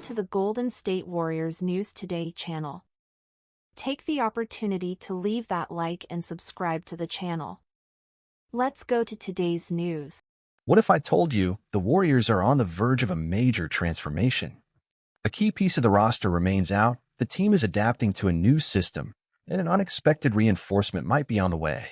to the Golden State Warriors News Today channel. Take the opportunity to leave that like and subscribe to the channel. Let's go to today's news. What if I told you the Warriors are on the verge of a major transformation? A key piece of the roster remains out, the team is adapting to a new system, and an unexpected reinforcement might be on the way.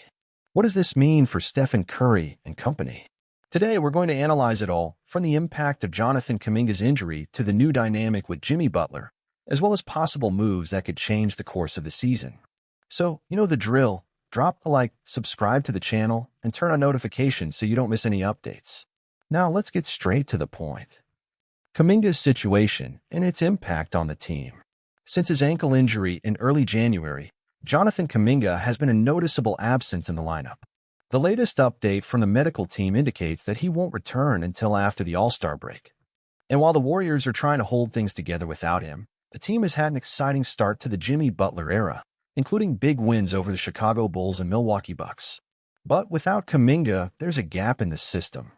What does this mean for Stephen Curry and company? Today, we're going to analyze it all, from the impact of Jonathan Kuminga's injury to the new dynamic with Jimmy Butler, as well as possible moves that could change the course of the season. So, you know the drill. Drop a like, subscribe to the channel, and turn on notifications so you don't miss any updates. Now, let's get straight to the point. Kuminga's situation and its impact on the team. Since his ankle injury in early January, Jonathan Kuminga has been a noticeable absence in the lineup. The latest update from the medical team indicates that he won't return until after the All-Star break. And while the Warriors are trying to hold things together without him, the team has had an exciting start to the Jimmy Butler era, including big wins over the Chicago Bulls and Milwaukee Bucks. But without Kuminga, there's a gap in the system.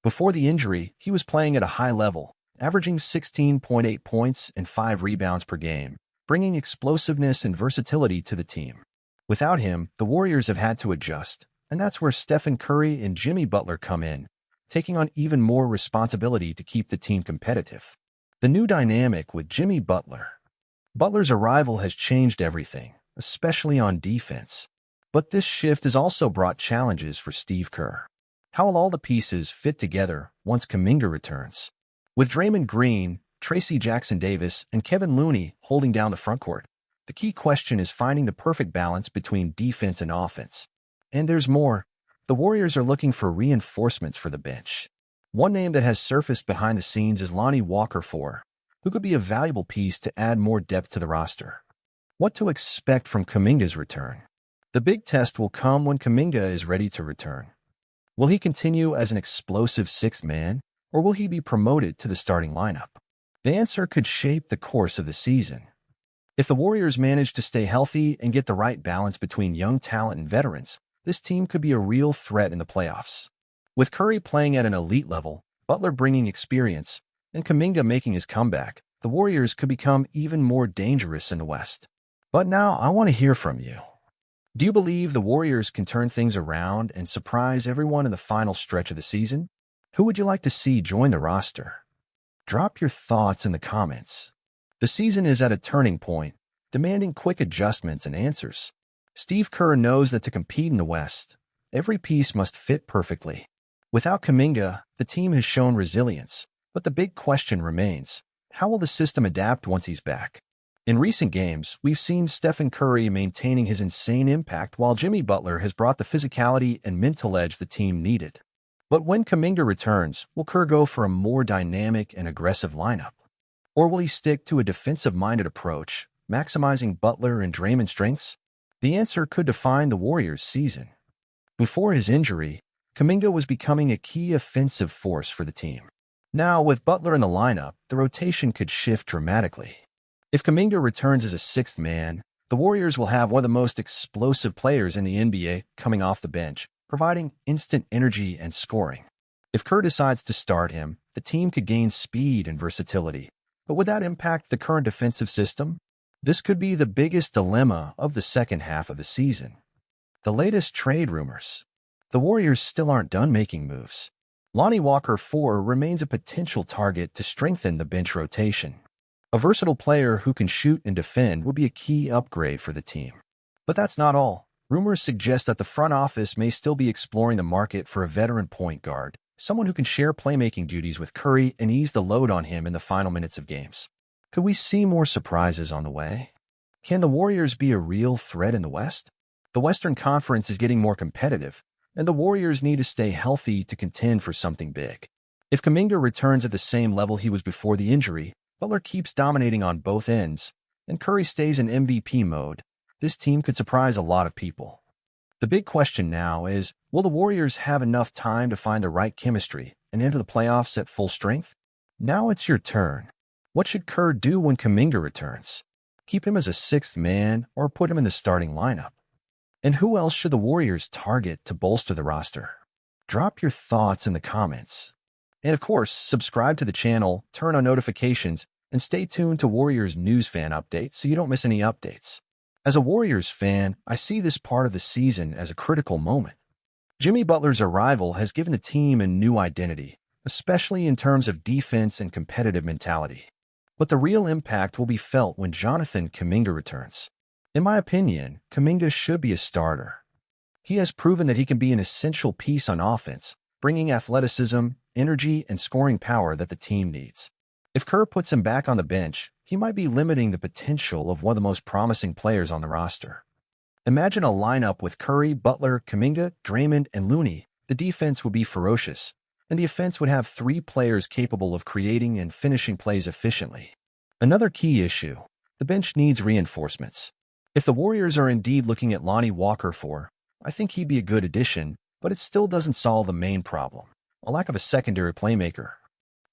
Before the injury, he was playing at a high level, averaging 16.8 points and 5 rebounds per game, bringing explosiveness and versatility to the team. Without him, the Warriors have had to adjust, and that's where Stephen Curry and Jimmy Butler come in, taking on even more responsibility to keep the team competitive. The new dynamic with Jimmy Butler. Butler's arrival has changed everything, especially on defense. But this shift has also brought challenges for Steve Kerr. How will all the pieces fit together once Kuminga returns? With Draymond Green, Tracy Jackson-Davis, and Kevin Looney holding down the frontcourt, the key question is finding the perfect balance between defense and offense. And there's more. The Warriors are looking for reinforcements for the bench. One name that has surfaced behind the scenes is Lonnie Walker IV, who could be a valuable piece to add more depth to the roster. What to expect from Kuminga's return? The big test will come when Kuminga is ready to return. Will he continue as an explosive sixth man, or will he be promoted to the starting lineup? The answer could shape the course of the season. If the Warriors manage to stay healthy and get the right balance between young talent and veterans, this team could be a real threat in the playoffs. With Curry playing at an elite level, Butler bringing experience, and Kuminga making his comeback, the Warriors could become even more dangerous in the West. But now I want to hear from you. Do you believe the Warriors can turn things around and surprise everyone in the final stretch of the season? Who would you like to see join the roster? Drop your thoughts in the comments. The season is at a turning point, demanding quick adjustments and answers. Steve Kerr knows that to compete in the West, every piece must fit perfectly. Without Kuminga, the team has shown resilience, but the big question remains, how will the system adapt once he's back? In recent games, we've seen Stephen Curry maintaining his insane impact while Jimmy Butler has brought the physicality and mental edge the team needed. But when Kuminga returns, will Kerr go for a more dynamic and aggressive lineup? Or will he stick to a defensive-minded approach, maximizing Butler and Draymond's strengths? The answer could define the Warriors' season. Before his injury, Kuminga was becoming a key offensive force for the team. Now, with Butler in the lineup, the rotation could shift dramatically. If Kuminga returns as a sixth man, the Warriors will have one of the most explosive players in the NBA coming off the bench, providing instant energy and scoring. If Kerr decides to start him, the team could gain speed and versatility. But would that impact the current defensive system? This could be the biggest dilemma of the second half of the season. The latest trade rumors. The Warriors still aren't done making moves. Lonnie Walker IV remains a potential target to strengthen the bench rotation. A versatile player who can shoot and defend would be a key upgrade for the team. But that's not all. Rumors suggest that the front office may still be exploring the market for a veteran point guard, someone who can share playmaking duties with Curry and ease the load on him in the final minutes of games. Could we see more surprises on the way? Can the Warriors be a real threat in the West? The Western Conference is getting more competitive, and the Warriors need to stay healthy to contend for something big. If Kuminga returns at the same level he was before the injury, Butler keeps dominating on both ends, and Curry stays in MVP mode, this team could surprise a lot of people. The big question now is, will the Warriors have enough time to find the right chemistry and enter the playoffs at full strength? Now it's your turn. What should Kerr do when Kuminga returns? Keep him as a sixth man or put him in the starting lineup? And who else should the Warriors target to bolster the roster? Drop your thoughts in the comments. And of course, subscribe to the channel, turn on notifications, And stay tuned to Warriors news fan updates so you don't miss any updates. As a Warriors fan, I see this part of the season as a critical moment. Jimmy Butler's arrival has given the team a new identity, especially in terms of defense and competitive mentality. But the real impact will be felt when Jonathan Kuminga returns. In my opinion, Kuminga should be a starter. He has proven that he can be an essential piece on offense, bringing athleticism, energy, and scoring power that the team needs. If Kerr puts him back on the bench, he might be limiting the potential of one of the most promising players on the roster. Imagine a lineup with Curry, Butler, Kuminga, Draymond, and Looney. The defense would be ferocious, and the offense would have 3 players capable of creating and finishing plays efficiently. Another key issue: the bench needs reinforcements. If the Warriors are indeed looking at Lonnie Walker I think he'd be a good addition, but it still doesn't solve the main problem: a lack of a secondary playmaker.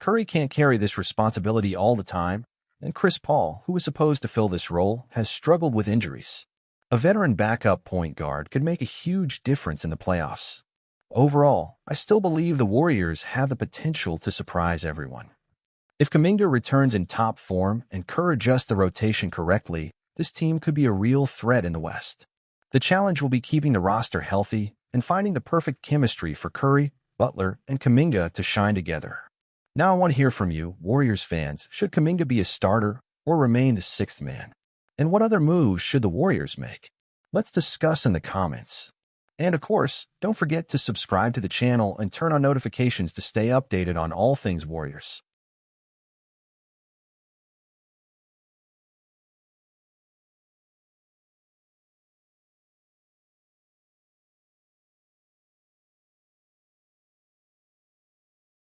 Curry can't carry this responsibility all the time, and Chris Paul, who was supposed to fill this role, has struggled with injuries. A veteran backup point guard could make a huge difference in the playoffs. Overall, I still believe the Warriors have the potential to surprise everyone. If Kuminga returns in top form and Kerr adjusts the rotation correctly, this team could be a real threat in the West. The challenge will be keeping the roster healthy and finding the perfect chemistry for Curry, Butler, and Kuminga to shine together. Now I want to hear from you, Warriors fans. Should Kuminga be a starter or remain the 6th man? And what other moves should the Warriors make? Let's discuss in the comments. And of course, don't forget to subscribe to the channel and turn on notifications to stay updated on all things Warriors.